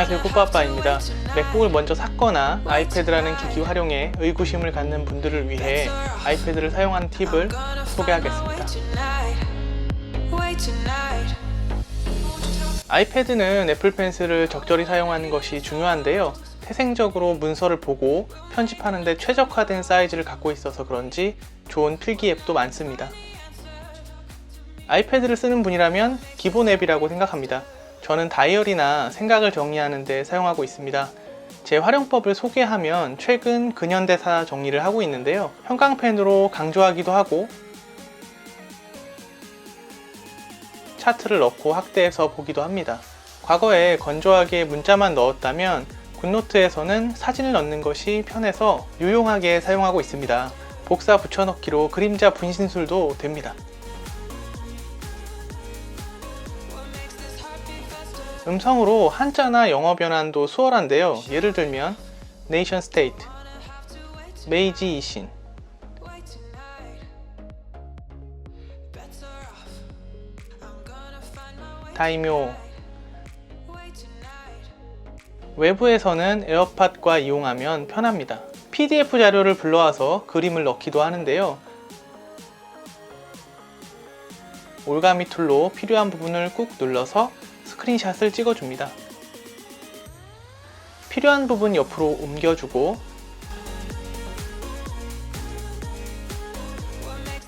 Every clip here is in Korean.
안녕하세요, 꽃빠빠입니다. 맥북을 먼저 샀거나 아이패드라는 기기 활용에 의구심을 갖는 분들을 위해 아이패드를 사용하는 팁을 소개하겠습니다. 아이패드는 애플 펜슬을 적절히 사용하는 것이 중요한데요. 태생적으로 문서를 보고 편집하는 데 최적화된 사이즈를 갖고 있어서 그런지 좋은 필기 앱도 많습니다. 아이패드를 쓰는 분이라면 기본 앱이라고 생각합니다. 저는 다이어리나 생각을 정리하는 데 사용하고 있습니다. 제 활용법을 소개하면 최근 근현대사 정리를 하고 있는데요. 형광펜으로 강조하기도 하고 차트를 넣고 확대해서 보기도 합니다. 과거에 건조하게 문자만 넣었다면 굿노트에서는 사진을 넣는 것이 편해서 유용하게 사용하고 있습니다. 복사 붙여넣기로 그림자 분신술도 됩니다. 음성으로 한자나 영어 변환도 수월한데요. 예를 들면 네이션 스테이트, 메이지 이신, 다이묘. 외부에서는 에어팟과 이용하면 편합니다. PDF 자료를 불러와서 그림을 넣기도 하는데요. 올가미 툴로 필요한 부분을 꾹 눌러서 스크린샷을 찍어줍니다. 필요한 부분 옆으로 옮겨주고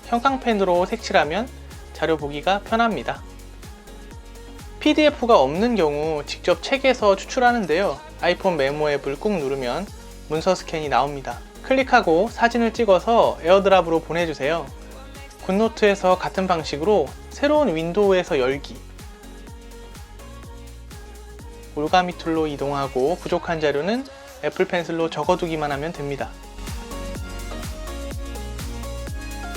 형광펜으로 색칠하면 자료 보기가 편합니다. PDF가 없는 경우 직접 책에서 추출하는데요. 아이폰 메모 앱을 꾹 누르면 문서 스캔이 나옵니다. 클릭하고 사진을 찍어서 에어드랍으로 보내주세요. 굿노트에서 같은 방식으로 새로운 윈도우에서 열기, 올가미 툴로 이동하고 부족한 자료는 애플 펜슬로 적어두기만 하면 됩니다.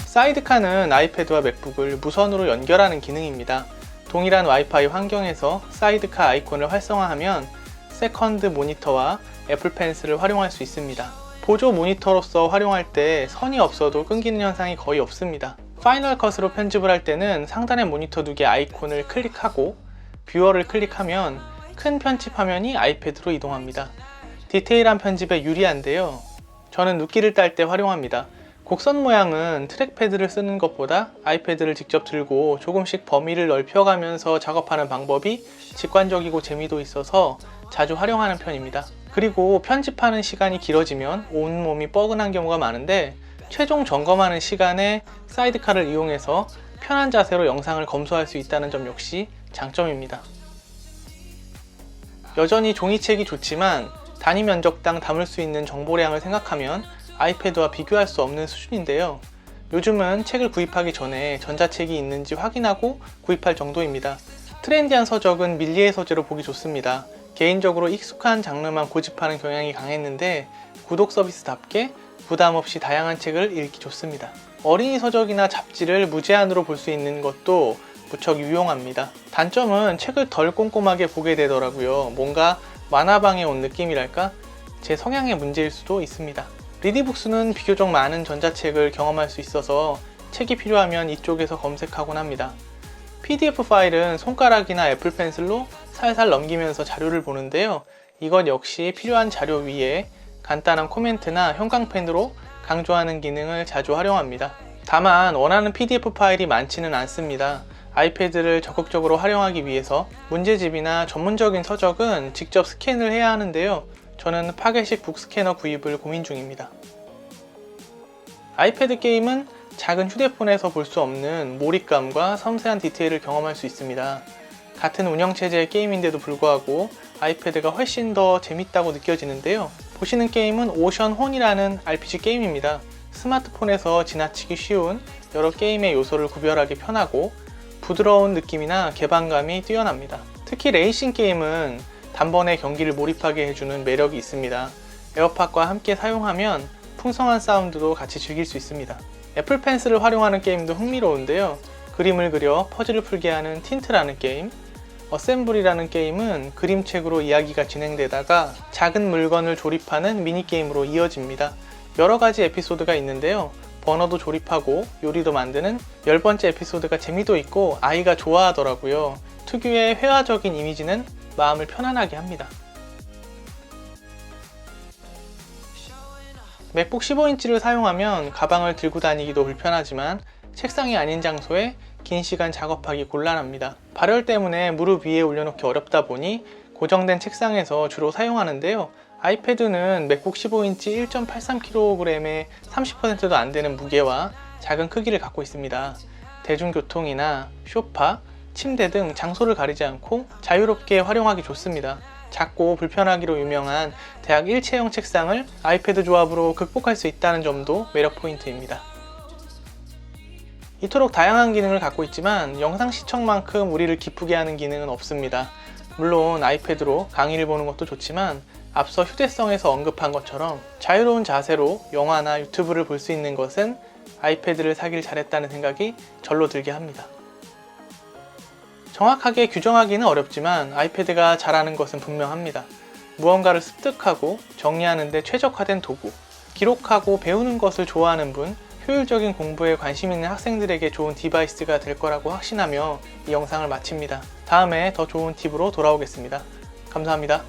사이드카는 아이패드와 맥북을 무선으로 연결하는 기능입니다. 동일한 와이파이 환경에서 사이드카 아이콘을 활성화하면 세컨드 모니터와 애플 펜슬을 활용할 수 있습니다. 보조 모니터로서 활용할 때 선이 없어도 끊기는 현상이 거의 없습니다. 파이널 컷으로 편집을 할 때는 상단의 모니터 2개 아이콘을 클릭하고 뷰어를 클릭하면 큰 편집 화면이 아이패드로 이동합니다. 디테일한 편집에 유리한데요. 저는 눕기를 딸 때 활용합니다. 곡선 모양은 트랙패드를 쓰는 것보다 아이패드를 직접 들고 조금씩 범위를 넓혀가면서 작업하는 방법이 직관적이고 재미도 있어서 자주 활용하는 편입니다. 그리고 편집하는 시간이 길어지면 온몸이 뻐근한 경우가 많은데 최종 점검하는 시간에 사이드카를 이용해서 편한 자세로 영상을 검수할 수 있다는 점 역시 장점입니다. 여전히 종이책이 좋지만 단위 면적당 담을 수 있는 정보량을 생각하면 아이패드와 비교할 수 없는 수준인데요. 요즘은 책을 구입하기 전에 전자책이 있는지 확인하고 구입할 정도입니다. 트렌디한 서적은 밀리의 소재로 보기 좋습니다. 개인적으로 익숙한 장르만 고집하는 경향이 강했는데 구독 서비스답게 부담 없이 다양한 책을 읽기 좋습니다. 어린이 서적이나 잡지를 무제한으로 볼 수 있는 것도 무척 유용합니다. 단점은 책을 덜 꼼꼼하게 보게 되더라고요. 뭔가 만화방에 온 느낌이랄까? 제 성향의 문제일 수도 있습니다. 리디북스는 비교적 많은 전자책을 경험할 수 있어서 책이 필요하면 이쪽에서 검색하곤 합니다. PDF 파일은 손가락이나 애플 펜슬로 살살 넘기면서 자료를 보는데요. 이것 역시 필요한 자료 위에 간단한 코멘트나 형광펜으로 강조하는 기능을 자주 활용합니다. 다만 원하는 PDF 파일이 많지는 않습니다. 아이패드를 적극적으로 활용하기 위해서 문제집이나 전문적인 서적은 직접 스캔을 해야 하는데요. 저는 파괴식 북스캐너 구입을 고민 중입니다. 아이패드 게임은 작은 휴대폰에서 볼 수 없는 몰입감과 섬세한 디테일을 경험할 수 있습니다. 같은 운영체제의 게임인데도 불구하고 아이패드가 훨씬 더 재밌다고 느껴지는데요. 보시는 게임은 오션 혼이라는 RPG 게임입니다. 스마트폰에서 지나치기 쉬운 여러 게임의 요소를 구별하기 편하고 부드러운 느낌이나 개방감이 뛰어납니다. 특히 레이싱 게임은 단번에 경기를 몰입하게 해주는 매력이 있습니다. 에어팟과 함께 사용하면 풍성한 사운드도 같이 즐길 수 있습니다. 애플 펜슬을 활용하는 게임도 흥미로운데요. 그림을 그려 퍼즐을 풀게 하는 틴트라는 게임, 어셈블이라는 게임은 그림책으로 이야기가 진행되다가 작은 물건을 조립하는 미니게임으로 이어집니다. 여러가지 에피소드가 있는데요. 버너도 조립하고 요리도 만드는 10번째 에피소드가 재미도 있고 아이가 좋아하더라고요. 특유의 회화적인 이미지는 마음을 편안하게 합니다. 맥북 15인치를 사용하면 가방을 들고 다니기도 불편하지만 책상이 아닌 장소에 긴 시간 작업하기 곤란합니다. 발열 때문에 무릎 위에 올려놓기 어렵다 보니 고정된 책상에서 주로 사용하는데요. 아이패드는 맥북 15인치 1.83kg의 30%도 안 되는 무게와 작은 크기를 갖고 있습니다. 대중교통이나 소파, 침대 등 장소를 가리지 않고 자유롭게 활용하기 좋습니다. 작고 불편하기로 유명한 대학 일체형 책상을 아이패드 조합으로 극복할 수 있다는 점도 매력 포인트입니다. 이토록 다양한 기능을 갖고 있지만 영상 시청만큼 우리를 기쁘게 하는 기능은 없습니다. 물론 아이패드로 강의를 보는 것도 좋지만 앞서 휴대성에서 언급한 것처럼 자유로운 자세로 영화나 유튜브를 볼 수 있는 것은 아이패드를 사길 잘했다는 생각이 절로 들게 합니다. 정확하게 규정하기는 어렵지만 아이패드가 잘하는 것은 분명합니다. 무언가를 습득하고 정리하는 데 최적화된 도구, 기록하고 배우는 것을 좋아하는 분, 효율적인 공부에 관심 있는 학생들에게 좋은 디바이스가 될 거라고 확신하며 이 영상을 마칩니다. 다음에 더 좋은 팁으로 돌아오겠습니다. 감사합니다.